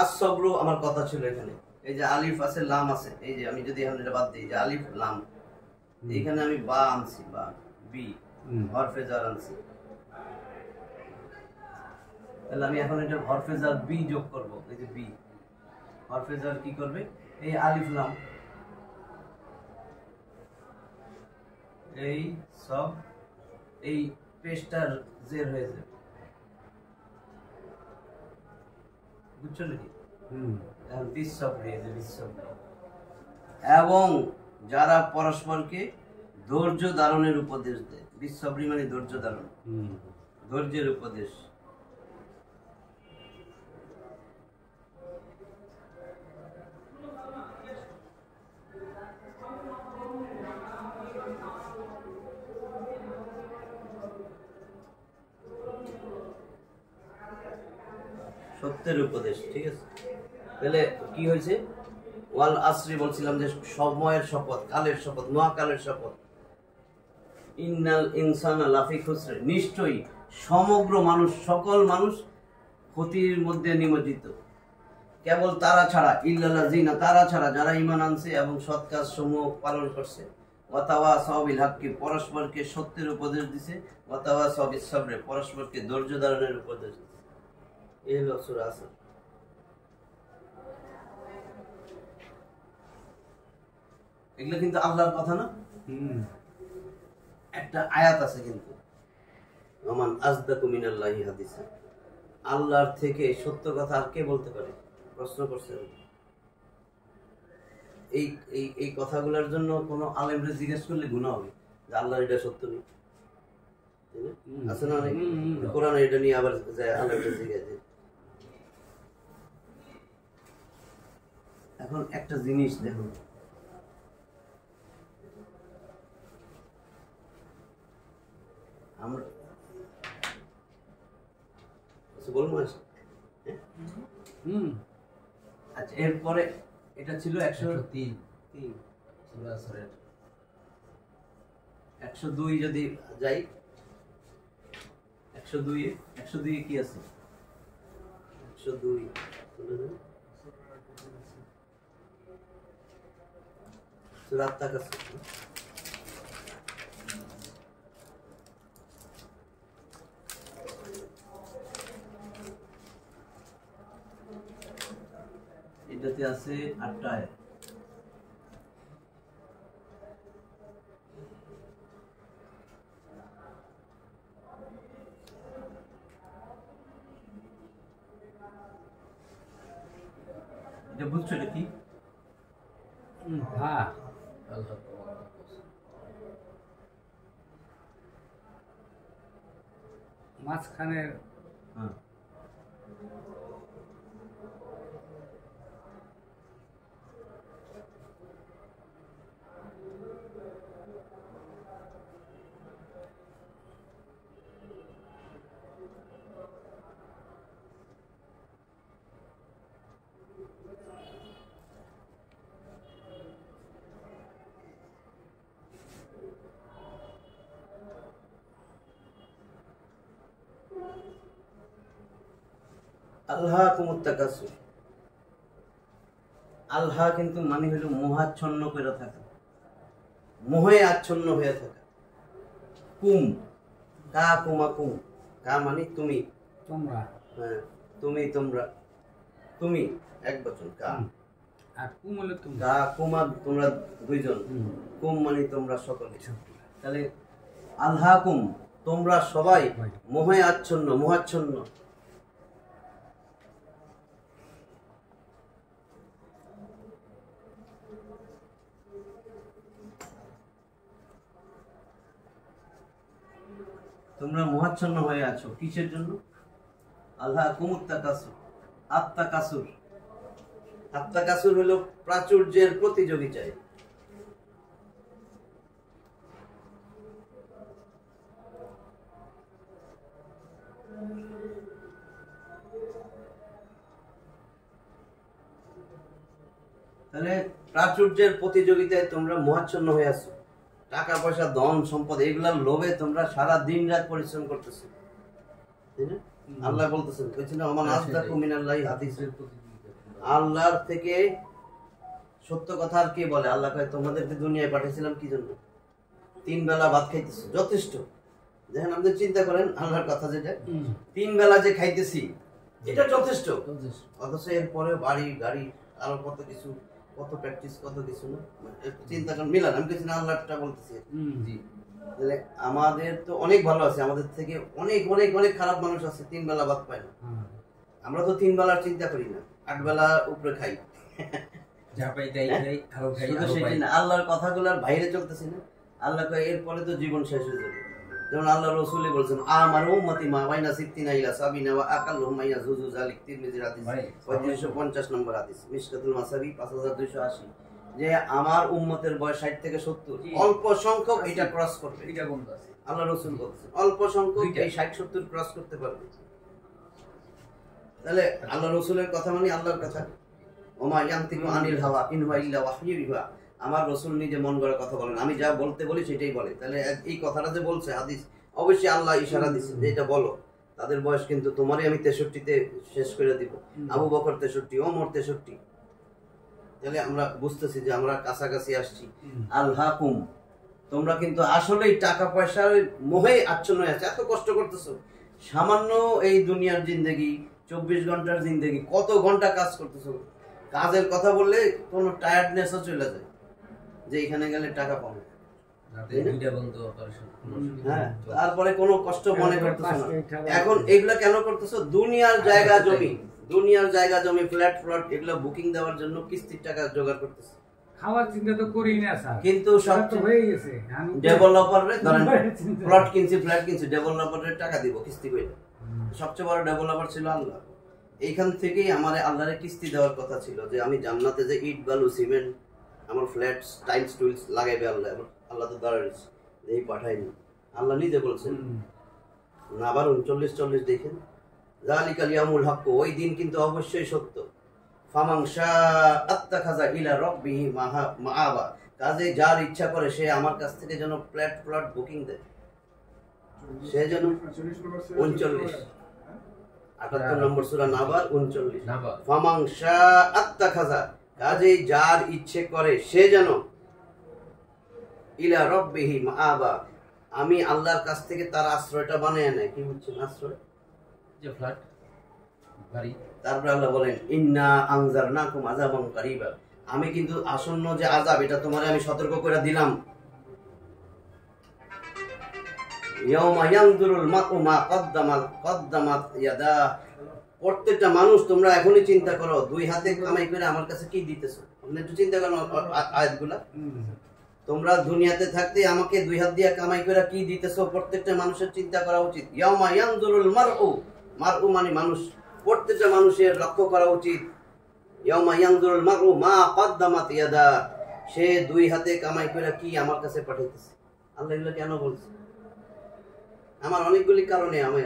আসবরু আমার কথা ছিল এখানে, এই যে আলিফ আছে লাম আছে, এই যে আমি যদি এখন এটা বাদ দিই, যে আলিফ লাম, এখানে আমি বা আনছি, বা বি হরফে জার আনছি, তাহলে আমি এখন এটা হরফে জার বি যোগ করব, এই যে বি হরফে জার কি করবে, এই আলিফ লাম, এই সব এই পেশটার জের হয়ে যাবে, বুঝছো নাকি? এবং যারা পরস্পরকে ধৈর্য ধারণের উপদেশ দেয়, বিশ্বব্রী মানে ধৈর্য ধারণ, ধৈর্যের উপদেশ। সত্যের উপদেশ, ঠিক আছে? তাহলে কি হয়েছে? ওয়াল আসরি বলছিলাম যে সময়ের শপথ, কালের শপথ, মহাকালের শপথ। ইন্নাল ইনসানা লাফি খুসর, নিশ্চয়ই সমগ্র মানুষ, সকল মানুষ ক্ষতির মধ্যে নিমজ্জিত, কেবল তারা ছাড়া, ইল্লাল্লাযিনা, তারা ছাড়া যারা ঈমান আনছে এবং সৎ কাজ সমূহ পালন করছে। ওয়াতাওয়াসাউ বিল হাক্কি, পরস্পরকে সত্যের উপদেশ দিছে। ওয়াতাওয়াসাউ বিস সাবরি, পরস্পরকে ধৈর্য ধারণের উপদেশ দিছে। এই হলো সূরা আসর। এগুলো কিন্তু আল্লাহর কথা না, একটা আয়াত আছে কিন্তু, ওমান আসদাকু মিনাল্লাহি হাদিসা, আল্লাহর থেকে সত্য কথা আর কে বলতে পারে? প্রশ্ন করছে। এই এই এই কথাগুলোর জন্য কোনো আলেমরে জিজ্ঞেস করলে গুনাহ হবে যে আল্লাহর এটা সত্য নেই, আছে না? কোরআন এটা নিয়ে আবার যায় আলেমরে জিজ্ঞেস। এখন একটা জিনিস দেখুন, আমরা বলবো। আচ্ছা, এরপরে এটা ছিল 103, 102 যদি যাই, 102 কি আছে? 102 সূরা আত-তাকাসুর। এটাতে আছে 8টা আয়াত। এটা বুঝছো এটা কি? হ্যাঁ, মাঝখানের হ্যাঁ, আল্লাহকুমুত তাকাসুর। আল্লাহ কিন্তু মানে হলো মোহাচ্ছন্ন করে থাকা, মোহে আচ্ছন্ন হয়ে থাকা। কুম, কা কুমা কুম, কা মানে তুমি, তোমরা, হ্যাঁ তুমি, তোমরা, তুমি এক বচন, কা। আর কুম হলো তুমি, কা কুমা তোমরা দুইজন, কুম মানে তোমরা সকলে। তাহলে আল্লাহকুম, তোমরা সবাই মোহে আচ্ছন্ন, মোহাচ্ছন্ন। তোমরা মোহাচ্ছন্ন হয়ে আছো কিসের জন্য? আল্লাহ কুমুত তাকাসুর, আত্মাকাসুর। আত্মাকাসুর হলো প্রাচুর্যের প্রতিযোগিতায়। তাহলে প্রাচুর্যের প্রতিযোগিতায় তোমরা মোহাচ্ছন্ন হয়ে আছো। টাকা পয়সা, ধন সম্পদ, এগুলার লোভে তোমরা সারা দিন রাত পরিশ্রম করতেছো, তাই না? আল্লাহ বলতেছেন, আল্লাহর থেকে সত্য কথা আর কে বলে? আল্লাহ কয় তোমাদেরকে দুনিয়ায় পাঠিয়েছিলাম কি জন্য? 3 বেলা ভাত খাইতেছো, যথেষ্ট। দেখেন আপনি চিন্তা করেন, আল্লাহর কথা যেটা, 3 বেলা যে খাইতেছি এটা যথেষ্ট। অথচ এরপরে বাড়ি গাড়ি আরো কত কিছু, কত প্র্যাকটিস কত কিছু না, একটু চিন্তা করেন মিলান। আমি কিছু না আল্লাহটা বলতেছি। জি তাহলে আমাদের তো অনেক ভালো আছে, আমাদের থেকে অনেক অনেক অনেক খারাপ মানুষ আছে, 3 বেলা ভাত পায় না। আমরা তো 3 বেলার চিন্তা করি না, 8 বেলা উপরে খাই। যা পাই তাই খাই, আরো খাই, শুধু আরো সেটাই পাই। না, আল্লাহর কথাগুলোর বাইরে চলতেছি না। আল্লাহ কয় এরপরে তো জীবন শেষ হয়ে যাবে। যেমন আল্লাহ রাসূলই বলেছেন আমার উম্মতি মা বাইনা সিত্তিনা ইলা সাবিনা ওয়া আকাল্লুহুম মাইয়া জুজু জালিক, তিরমিজির হাদিস 3550 নম্বর হাদিস, মিশকাতুল মাসাবি 5280, যে আমার উম্মতের বয়স 60 থেকে 70, অল্প সংখ্যক এটা ক্রস করবে। এটা বন্ধ আছে। আল্লাহ রাসূল বলেছেন অল্প সংখ্যক এই 60-70 ক্রস করতে পারবে। তাহলে আল্লাহ রাসূলের কথা মানে আল্লাহর কথা। ওমা ইয়ান্তিকু আনিল হাওয়া ইন হুয়া ইল্লা ওয়াহয়ু ইউহা, আমার রাসূল নিজে মন গড়া কথা বলেন, আমি যা বলতে বলি সেটাই বলে। তাহলে এই কথাটা যে বলছে হাদিস, অবশ্যই আল্লাহ ইশারা দিচ্ছে যে এটা বলো। তাদের বয়স কিন্তু তোমারই আমি 63-তে শেষ করে দিব, আবু বকর 63, ওমর 63। তাহলে আমরা বুঝতেছি যে আমরা কাছাকাছি আসছি। আল্লাহকুম, তোমরা কিন্তু আসলেই টাকা পয়সার মোহে আচ্ছন্ন হয়ে আছে, এত কষ্ট করতেছো। সামান্য এই দুনিয়ার জিন্দেগি, 24 ঘন্টার জিন্দেগি, কত ঘন্টা কাজ করতেছো। কাজের কথা বললে কোনো টায়ার্ডনেসও চলে যায়, যে এখানে গেলে টাকা পাবো। রাতে দুইটা বন্ধ অপারেশন, হ্যাঁ, তারপরে কোনো কষ্ট মনে করতেছো না। এখন এগুলা কেন করতেছো? দুনিয়ার জায়গা জমি, দুনিয়ার জায়গা জমি, ফ্ল্যাট ফ্লট এগুলো বুকিং দেওয়ার জন্য কিস্তির টাকা জোগাড় করতেছে। খাওয়ার চিন্তা তো করি না স্যার, কিন্তু সব তো হয়ে গেছে। ডেভেলপারে ধরেন প্লট কিনছি, ফ্ল্যাট কিনছি, ডেভেলপারের টাকা দিব কিস্তি করে। সবচেয়ে বড় ডেভেলপার ছিল আল্লাহ। এইখান থেকেই আমার আল্লাহরে কিস্তি দেওয়ার কথা ছিল, যে আমি জান্নাতে যে ইট বালু সিমেন্ট আমার ফ্ল্যাট টাইলস টুইলস লাগাইবে আল্লাহ। আল্লাহ তো দাঁড়াইছে, এই পাঠাইনি, আল্লাহ নিজে বলছেন। না আবার 39-40 দেখেন, যালিকাল ইয়াউমুল হক, ওই দিন কিন্তু অবশ্যই সত্য। ফামান শাআত্তাখাযা ইলা রাব্বিহি মাআবা, কাজে যার ইচ্ছা করে সে আমার কাছ থেকে যেন ফ্ল্যাট প্লট বুকিং দেয়। সে যেন 39 78 নম্বর সূরা নাবার 39, ফামান শাআত্তাখাযা, কাজে যার ইচ্ছে করে সে যেন ইলা রাব্বিহি মাআবা, আমি আল্লাহর কাছ থেকে তার আশ্রয়টা বানিয়ে নেয়। কি হচ্ছে আশ্রয়? যে ফ্ল্যাট বাড়ি। তারপরে আল্লাহ বলেন ইন্না আনজারনাকুম আযাবান কারীবা, আমি কিন্তু আসন্ন যে আযাব এটা তোমারে আমি সতর্ক করে দিলাম। ইয়াউমা ইয়ানজুরুল মারউ মা কদ্দামাত ইয়াদা, প্রত্যেকটা মানুষ তোমরা এখনই চিন্তা করো 2 হাতে কামাই করে আমার কাছে কি দিতেছো। আপনি একটু চিন্তা করো আয়াতগুলা। তোমরা দুনিয়াতে থাকতে আমাকে 2 হাত দিয়ে কামাই করে কি দিতেছো, প্রত্যেকটা মানুষের চিন্তা করা উচিত। ইয়াউমা ইয়ানজুরুল মারউ, মারউ মানে মানুষ, প্রত্যেকটা মানুষের লক্ষ্য করা উচিত। ইয়াউমা ইয়ানজুরুল মারউ মা কদ্দামাত ইয়াদা, সে 2 হাতে কামাই করে কি আমার কাছে পাঠাইতেছে। আল্লাহ এগুলো কেন বলছে? আমার অনেকগুলি কারণে আমার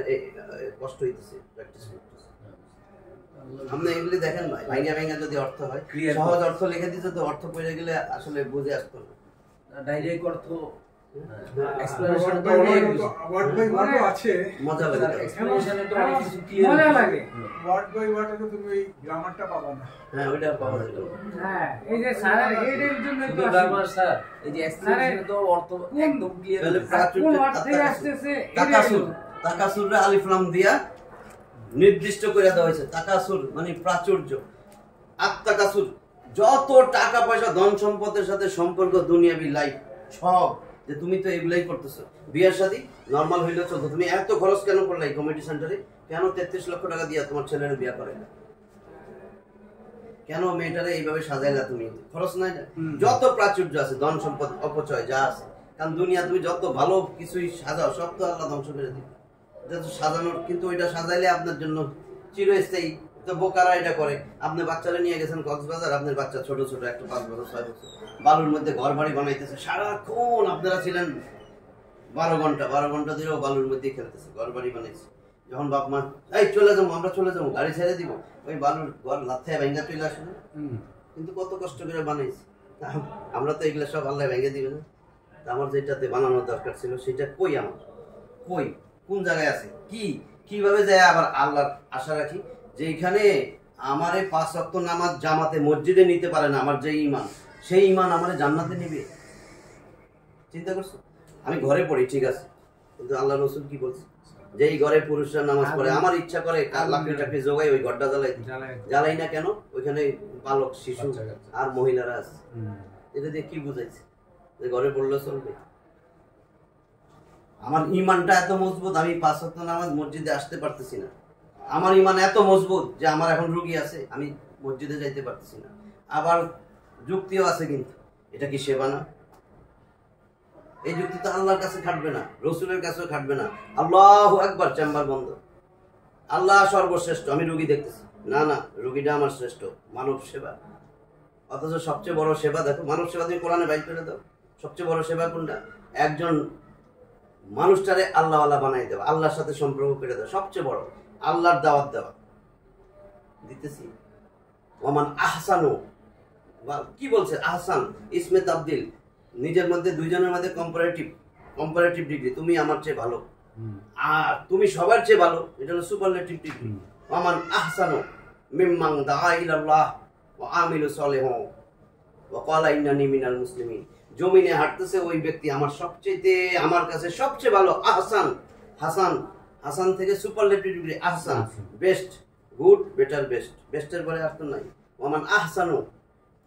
কষ্ট হইতেছে প্র্যাকটিস করতেছে। আপনি এগুলি দেখেন ভাই, ভাইঙ্গা ভাইঙ্গা যদি অর্থ হয়, সহজ অর্থ লিখে দিতে তো অর্থ পড়ে গেলে আসলে বুঝে আসতো না। ডাইরেক্ট অর্থ এক্সপ্লেনেশন তো অনেক ওয়ার্ড বাই ওয়ার্ড আছে, মজা লাগে। এক্সপ্লেনেশনে তো অনেক কিছু ক্লিয়ার মজা লাগে। ওয়ার্ড বাই ওয়ার্ড তো তুমি এই গ্রামারটা পাবা না। হ্যাঁ, ওইটা পাওয়া যায়। হ্যাঁ, এই যে স্যার এর জন্য তো গ্রামার স্যার, এই যে এক্সপ্লেনেশনে তো অর্থ একদম ক্লিয়ার। তাহলে কোন অর্থ থেকে আসছে তাকাসুর, তাকাসুরে আলিফ লাম দিয়া নির্দিষ্ট করে দেওয়া হয়েছে। তাকাসুর মানে প্রাচুর্য, আত্তাকাসুর যত টাকা পয়সা ধন সম্পদের সাথে সম্পর্ক দুনিয়াবি লাইফ সব, যে তুমি তো এগুলাই করতেছো। বিয়ের শাদী নরমাল হইলে চলতো, তুমি এত খরচ কেন করলে এই কমিটি সেন্টারে? কেন 33 লক্ষ টাকা দিয়া তোমার ছেলের বিয়ে করাইলা? কেন মেয়েটারে এইভাবে সাজাইলা? তুমি খরচ নাই না? যত প্রাচুর্য আছে, ধন সম্পদ অপচয় যা আছে, কারণ দুনিয়া তুমি যত ভালো কিছুই সাজাও সব তো আল্লাহ ধ্বংস করে দিবে। এটা তো সাজানোর, কিন্তু ওইটা সাজাইলে আপনার জন্য চিরস্থায়ী। তো বোকারা এটা করে, আপনি বাচ্চারা নিয়ে গেছেন কক্সবাজার, আপনার বাচ্চা ছোট ছোট একটা 5 বছর 6 বছর বালুর মধ্যে ঘর বাড়ি বানাইতেছে, সারাক্ষণ আপনারা ছিলেন 12 ঘন্টা ধরেও বালুর মধ্যে খেলতেছে, ঘর বাড়ি বানাইছে। যখন বাপ মা এই চলে যাবো, আমরা চলে যাবো, গাড়ি ছেড়ে দিব, ওই বালুর ঘর লাথায় ভেঙ্গা চলে আসে না? কিন্তু কত কষ্ট করে বানাইছি। আমরা তো এগুলো সব আল্লাহ ভেঙে দিবে না। আমার যেটাতে বানানোর দরকার ছিল সেটা কই, আমার কই, কোন জায়গায় আছে, কিভাবে যায় আবার আল্লাহর আশা রাখি যে এখানে আমার 5 ওয়াক্ত নামাজ জামাতে মসজিদে নিতে পারে না, আমার যে ঈমান, সেই ঈমান আমার জান্নাতে নিবে। চিন্তা করছো? আমি ঘরে পড়ি ঠিক আছে, কিন্তু আল্লাহ রাসূল কি বলছে? যে এই ঘরে পুরুষরা নামাজ পড়ে, আমার ইচ্ছা করে লাকড়ি টাকড়ি জোগাই ওই ঘরটা জ্বালাই না কেন? ওইখানে বালক শিশু বাচ্চা কাচ্চা। আর মহিলারা আছে। এটা দিয়ে কি বুঝাইছে যে ঘরে পড়লে চলবে? আমার ইমানটা এত মজবুত, আমি 5 ওয়াক্ত নামাজ মসজিদে আসতে পারতেছি না। আমার ইমান এত মজবুত যে আমার এখন রোগী আছে, আমি মসজিদে যাইতে পারতেছি না। আবার যুক্তিও আছে, কিন্তু এটা কি সেবা না? এই যুক্তি তো আল্লাহর কাছে খাটবে না, রসুলের কাছেও খাটবে না। আল্লাহু আকবার, চেম্বার বন্ধ। আল্লাহ সর্বশ্রেষ্ঠ, আমি রোগী দেখতেছি, না না, রোগীটা আমার শ্রেষ্ঠ। মানব সেবা, অথচ সবচেয়ে বড় সেবা দেখো, মানব সেবা তুমি কোরআনে বাইর করে দাও। সবচেয়ে বড় সেবা কোনটা? একজন মানুষটারে আল্লাহওয়ালা বানাই দেওয়া, আল্লাহর সাথে সম্পর্ক করে দেওয়া, সবচেয়ে বড়। আল্লাহর দাওয়াত দেওয়া দিতেছি। ওমান আহসানু, কি বলছে? আহসান ইসমে তাবদিল, নিজের মধ্যে দুইজনের মধ্যে কম্পারেটিভ ডিগ্রি। তুমি আমার চেয়ে ভালো, আর তুমি সবার চেয়ে ভালো, এটা হলো সুপারলেটিভ ডিগ্রি। ওমান আহসানু মিম্মান দাআ ইলাল্লাহ ওয়া আমিলু সালিহান ওয়া ক্বালা ইন্নানি মিনাল মুসলিমিন। জমিনে হাঁটতেছে ওই ব্যক্তি আমার কাছে সবচেয়ে ভালো। আহসান, হাসান থেকে superlative degree, Ahsan best, good, better, best. বেস্টের পরে আর তো নাই। ওমান আহসানু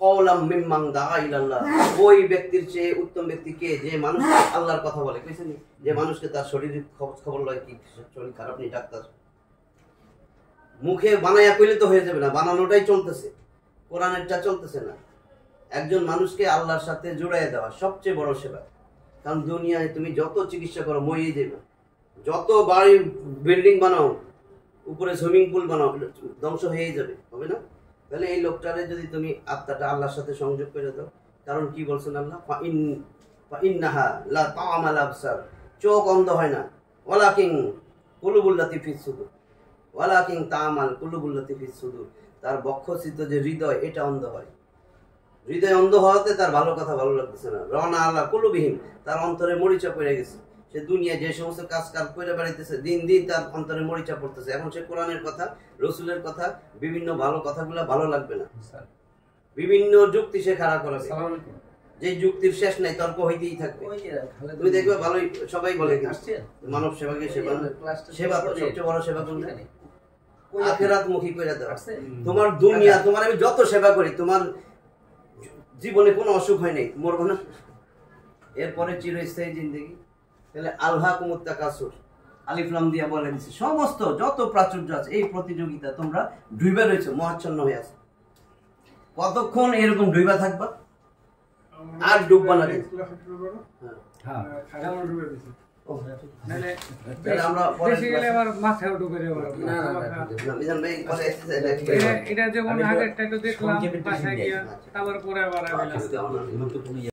কওলাম মিম্মান দাআ ইলাল্লাহ, ওই ব্যক্তির চেয়ে উত্তম ব্যক্তি কে? যে মানুষ আল্লাহর কথা বলে। কইছেনি যে মানুষকে তার শরীরের খবর লয়, কি শরীর খারাপ নেই, ডাক্তার। মুখে বানাইয়া কইলে তো হয়ে যাবে না, বানানোটাই চলতেছে, কোরআনেরটা চলতেছে না। একজন মানুষকে আল্লাহর সাথে জোড়াইয়া দেওয়া সবচেয়ে বড় সেবা। কারণ দুনিয়ায় তুমি যত চিকিৎসা করো মরিয়ে যাবে, যত বাড়ি বিল্ডিং বানাও, উপরে সুইমিং পুল বানাও, ধ্বংস হয়েই যাবে, হবে না? তাহলে এই লোকটারে যদি তুমি আত্মাটা আল্লাহর সাথে সংযোগ করে দাও, কারণ কি বলছেন আল্লাহ? ইন্নাহা লা তা'মাল আবসার, চোখ অন্ধ হয় না, ওয়ালাকিন কুলুবুল লাতী ফিস সুদুর, ওয়ালাকিন তা'মাল কুলুবুল লাতী ফিস সুদুর, তার বক্ষস্থিত যে হৃদয়, এটা অন্ধ হয়। হৃদয় অন্ধ হওয়াতে তার ভালো কথা ভালো লাগতেছে না। রনা আল্লাহ কুলুবিহীন, তার অন্তরে মরিচা পড়ে গেছে। সে দুনিয়ায় যে সমস্ত কাজ করে বেড়াইতেছে, দিন দিন তার অন্তরে মরিচা পড়তেছে। এখন সে কোরআনের কথা, রসুলের কথা, বিভিন্ন ভালো কথাগুলো ভালো লাগবে না, বিভিন্ন যুক্তি সে খাড়া করাবে, যে যুক্তির শেষ নাই, তর্ক হইতেই থাকবে। তুমি দেখবে ভালোই সবাই বলে মানব সেবাকে সেবা, সেবা তো সবচেয়ে বড় সেবা কোনটা? আখিরাত মুখী করে দেওয়া। তোমার দুনিয়া, তোমার আমি যত সেবা করি, তোমার জীবনে কোনো অসুখ হয় নাই, মরবো না, এরপরে চিরস্থায়ী জিন্দেগি। তাহলে আলহাকুমুত তাকাসুর, আলিফ লাম দিয়া বলে দিচ্ছে সমস্ত যত প্রাচুর্য আছে, এই প্রতিযোগিতা তোমরা ডুইবা রয়েছে, মহাচ্ছন্ন হয়ে আছে। কতক্ষণ এরকম ডুইবা থাকবা? আর ডুববা না। এটা যেমন আগেরটা একটু দেখলাম, বাসায় গিয়া তারপর পরে আবার